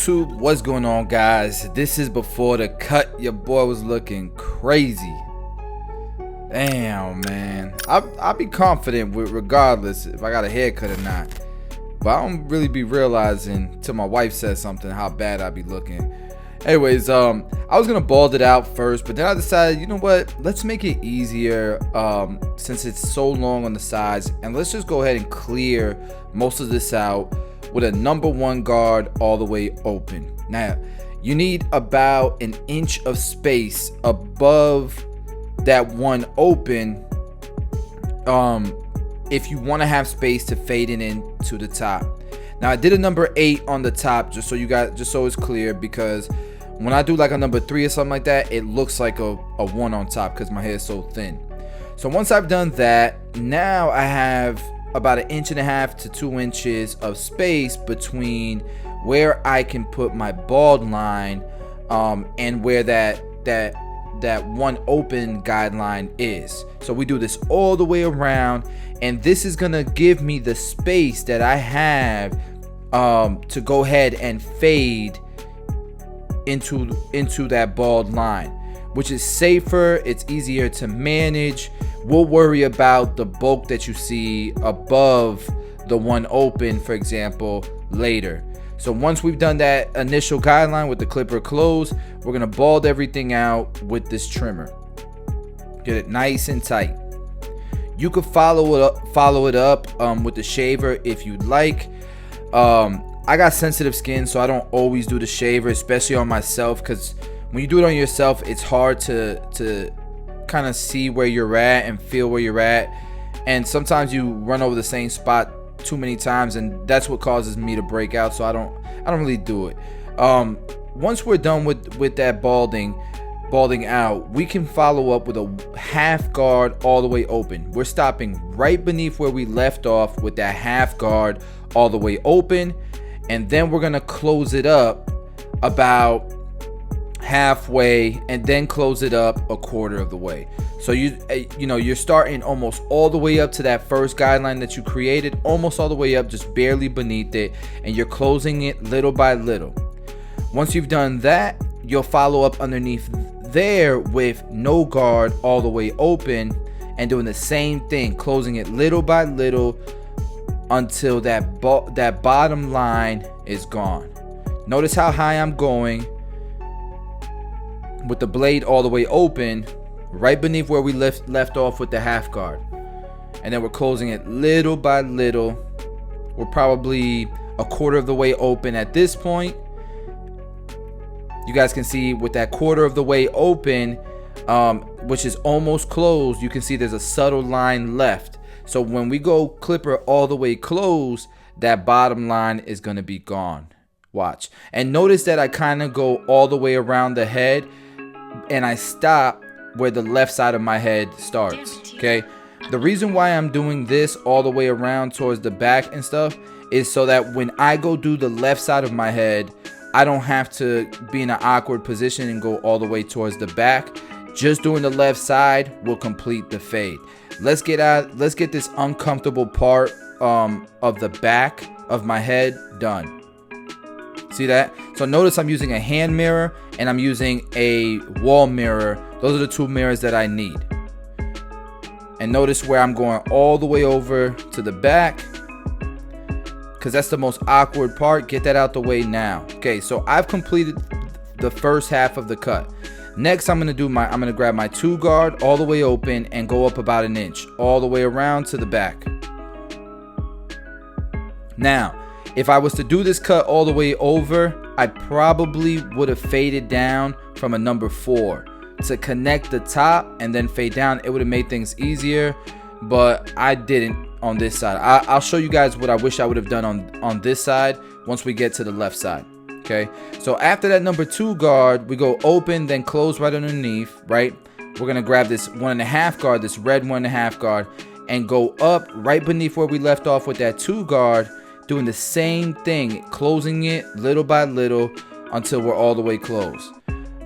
YouTube, what's going on, guys? This is before the cut. Your boy was looking crazy. Damn, man. I'll be confident with regardless if I got a haircut or not. But I don't really be realizing till my wife says something how bad I be looking. Anyways, I was gonna bald it out first, but then I decided, you know what? Let's make it easier since it's so long on the sides, and let's just go ahead and clear most of this out with a number 1 guard all the way open. Now, you need about an inch of space above that one open if you want to have space to fade it in to the top. Now, I did a number 8 on the top just so it's clear, because when I do like a number 3 or something like that, it looks like a 1 on top because my hair is so thin. So once I've done that, now I have about 1.5 to 2 inches of space between where I can put my bald line and where that one open guideline is. So we do this all the way around, and this is gonna give me the space that I have to go ahead and fade into that bald line, which is safer, it's easier to manage. We'll worry about the bulk that you see above the one open, for example, later. So once we've done that initial guideline with the clipper closed, we're gonna bald everything out with this trimmer. Get it nice and tight. You could follow it up with the shaver if you'd like. I got sensitive skin, so I don't always do the shaver, especially on myself, because when you do it on yourself, it's hard to kind of see where you're at and feel where you're at, and sometimes you run over the same spot too many times, and that's what causes me to break out. So I don't really do it. Once we're done with that balding out, we can follow up with a half guard all the way open. We're stopping right beneath where we left off with that half guard all the way open, and then we're gonna close it up about halfway and then close it up 1/4 of the way. So you're starting almost all the way up to that first guideline that you created, almost all the way up, just barely beneath it, and you're closing it little by little. Once you've done that, you'll follow up underneath there with no guard all the way open and doing the same thing, closing it little by little until that bottom line is gone. Notice how high I'm going with the blade all the way open, right beneath where we left off with the half guard, and then we're closing it little by little. We're probably 1/4 of the way open at this point. You guys can see with that 1/4 of the way open, which is almost closed, you can see there's a subtle line left. So when we go clipper all the way closed, that bottom line is going to be gone. Watch. And notice that I kind of go all the way around the head, and I stop where the left side of my head starts. Okay, the reason why I'm doing this all the way around towards the back and stuff is so that when I go do the left side of my head, I don't have to be in an awkward position and go all the way towards the back. Just doing the left side will complete the fade. Let's get this uncomfortable part of the back of my head done. See that? So notice I'm using a hand mirror and I'm using a wall mirror. Those are the 2 mirrors that I need. And notice where I'm going all the way over to the back, because that's the most awkward part. Get that out the way now. Okay, so I've completed the first half of the cut. Next, I'm gonna grab my 2 guard all the way open and go up about 1 inch all the way around to the back. Now, if I was to do this cut all the way over, I probably would have faded down from a number 4 to connect the top and then fade down. It would have made things easier, but I didn't on this side. I'll show you guys what I wish I would have done on this side once we get to the left side. Okay, so after that number 2 guard, we go open, then close right underneath, right? We're gonna grab this 1.5 guard, this red 1.5 guard, and go up right beneath where we left off with that 2 guard, doing the same thing, closing it little by little until we're all the way closed.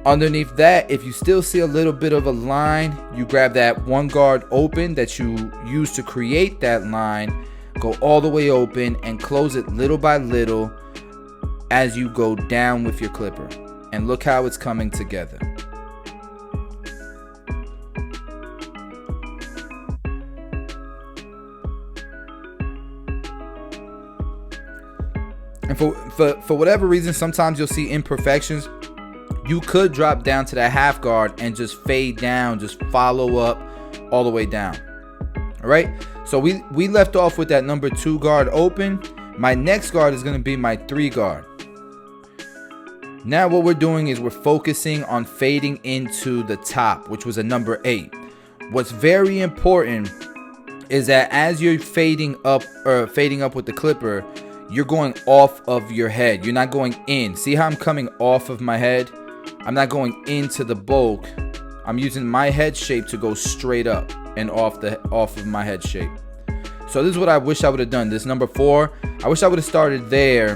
Underneath that, if you still see a little bit of a line, you grab that 1 guard open that you used to create that line, go all the way open and close it little by little as you go down with your clipper. And look how it's coming together. And for whatever reason, sometimes you'll see imperfections. You could drop down to that half guard and just fade down, just follow up all the way down. All right, so we left off with that number 2 guard open. My next guard is going to be my 3 guard. Now what we're doing is we're focusing on fading into the top, which was a number 8. What's very important is that as you're fading up with the clipper, you're going off of your head. You're not going in. See how I'm coming off of my head? I'm not going into the bulk. I'm using my head shape to go straight up and off of my head shape. So this is what I wish I would have done. This number 4, I wish I would have started there,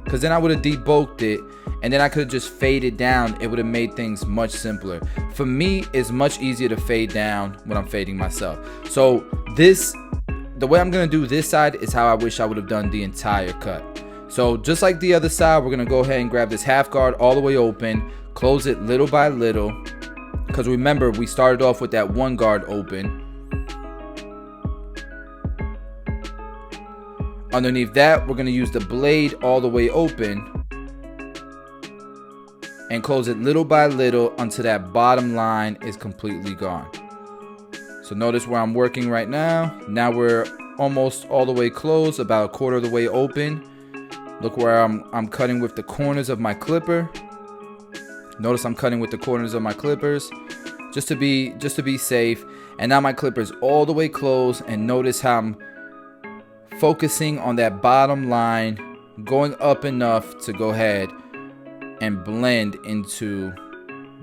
because then I would have debulked it, and then I could have just faded down. It would have made things much simpler. For me, it's much easier to fade down when I'm fading myself. So the way I'm going to do this side is how I wish I would have done the entire cut. So just like the other side, we're going to go ahead and grab this half guard all the way open, close it little by little, because remember, we started off with that 1 guard open. Underneath that, we're going to use the blade all the way open and close it little by little until that bottom line is completely gone. So notice where I'm working right now. Now we're almost all the way closed, about 1/4 of the way open. Look where I'm cutting with the corners of my clipper. Notice I'm cutting with the corners of my clippers just to be safe. And now my clipper's all the way closed, and notice how I'm focusing on that bottom line, going up enough to go ahead and blend into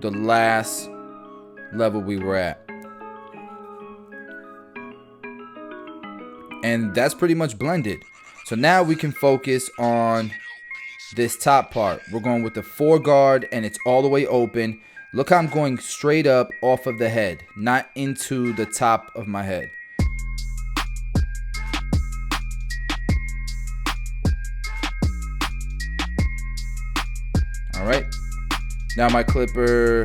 the last level we were at. And that's pretty much blended. So now we can focus on this top part. We're going with the 4 guard, and it's all the way open. Look how I'm going straight up off of the head, not into the top of my head. All right. Now my clipper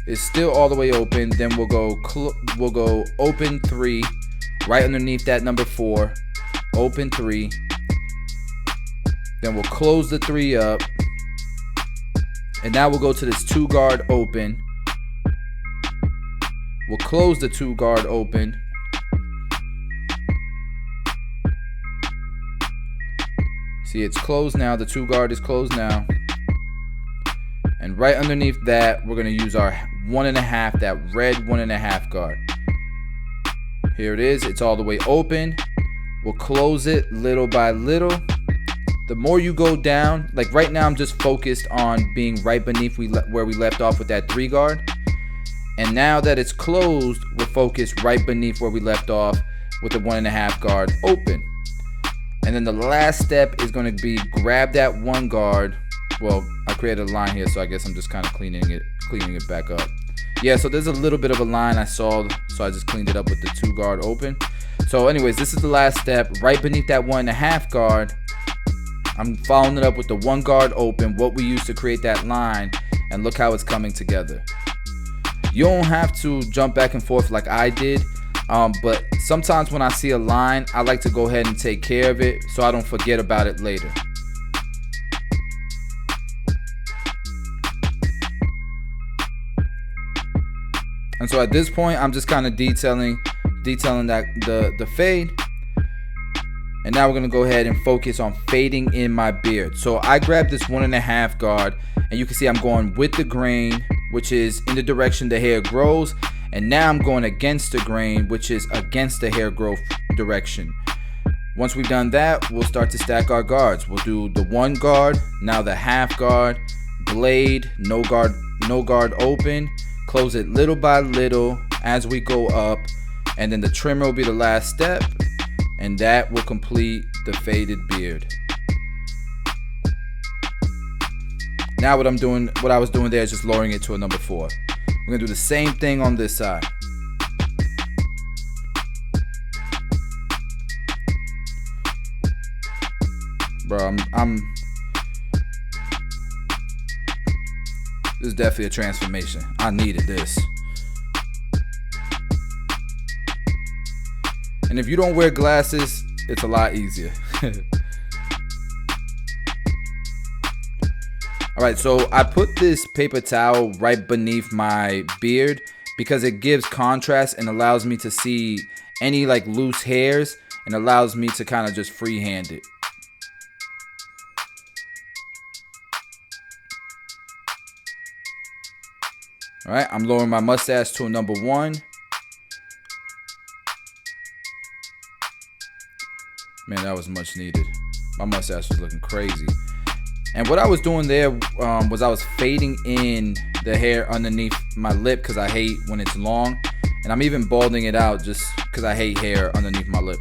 is still all the way open. Then we'll go open 3, right underneath that number 4. Open 3. Then we'll close the 3 up. And now we'll go to this 2 guard open. We'll close the 2 guard open. See, it's closed now. The 2 guard is closed now. And right underneath that, we're going to use our 1.5, that red 1.5 guard. Here it is. It's all the way open. We'll close it little by little. The more you go down, like right now I'm just focused on being right beneath where we left off with that 3 guard. And now that it's closed, we're focused right beneath where we left off with the 1.5 guard open. And then the last step is going to be grab that 1 guard. Well, I created a line here, so I guess I'm just kind of cleaning it back up. Yeah, so there's a little bit of a line I saw, so I just cleaned it up with the 2 guard open. So anyways, this is the last step. Right beneath that 1.5 guard, I'm following it up with the 1 guard open, what we used to create that line, and look how it's coming together. You don't have to jump back and forth like I did, but sometimes when I see a line, I like to go ahead and take care of it so I don't forget about it later. And so at this point, I'm just kind of detailing that the fade. And now we're going to go ahead and focus on fading in my beard. So I grabbed this 1.5 guard, and you can see I'm going with the grain, which is in the direction the hair grows. And now I'm going against the grain, which is against the hair growth direction. Once we've done that, we'll start to stack our guards. We'll do the 1 guard, now the half guard, blade, no guard open. Close it little by little as we go up, and then the trimmer will be the last step, and that will complete the faded beard. Now what I was doing there is just lowering it to a number 4. We're gonna do the same thing on this side. Bro, This is definitely a transformation. I needed this. And if you don't wear glasses, it's a lot easier. Alright, so I put this paper towel right beneath my beard because it gives contrast and allows me to see any like loose hairs and allows me to kind of just freehand it. Alright, I'm lowering my mustache to a number 1. Man, that was much needed. My mustache was looking crazy. And what I was doing there was I was fading in the hair underneath my lip because I hate when it's long. And I'm even balding it out just because I hate hair underneath my lip.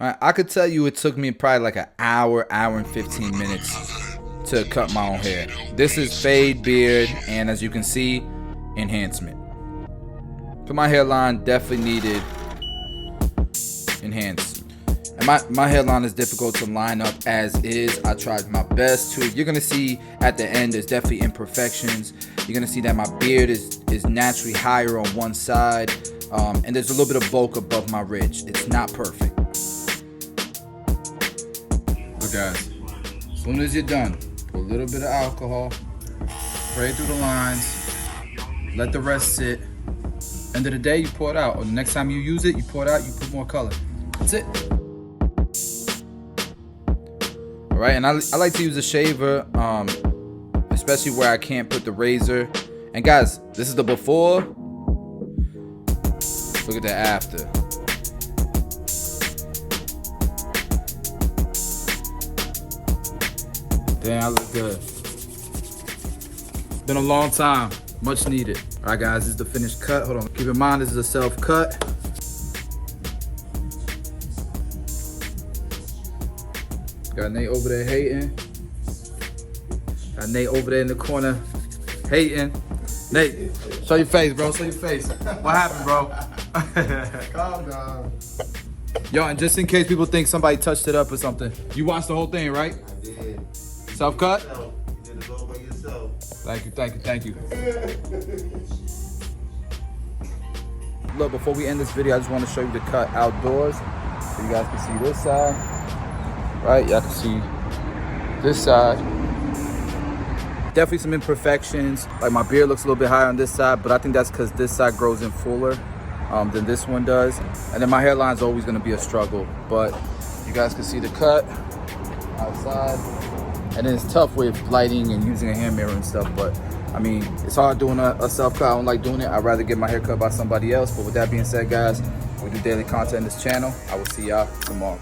All right, I could tell you it took me probably like an hour and 15 minutes to cut my own hair. This is fade, beard, and as you can see, enhancement. So my hairline definitely needed enhanced. And my hairline is difficult to line up as is. I tried my best to. You're gonna see at the end there's definitely imperfections. You're gonna see that my beard is naturally higher on one side, and there's a little bit of bulk above my ridge. It's not perfect. Look guys, as soon as you're done, put a little bit of alcohol, spray through the lines, let the rest sit. End of the day, you pour it out. Or the next time you use it, you pour it out, you put more color. That's it. All right, and I like to use a shaver, especially where I can't put the razor. And guys, this is the before. Look at the after. Damn, I look good. Been a long time, much needed. All right, guys, this is the finished cut. Hold on, keep in mind this is a self-cut. Got Nate over there hating. Got Nate over there in the corner hating. Nate, show your face, bro. Show your face. What happened, bro? Calm down. Yo, and just in case people think somebody touched it up or something, you watched the whole thing, right? I did. Self-cut? You did it all by yourself. Thank you, thank you, thank you. Look, before we end this video, I just want to show you the cut outdoors. So you guys can see this side. Right, y'all can see this side. Definitely some imperfections. Like my beard looks a little bit higher on this side, but I think that's because this side grows in fuller than this one does. And then my hairline is always going to be a struggle, but you guys can see the cut outside. And then it's tough with lighting and using a hand mirror and stuff, but I mean, it's hard doing a self-cut. I don't like doing it. I'd rather get my hair cut by somebody else. But with that being said, guys, we do daily content on this channel. I will see y'all tomorrow.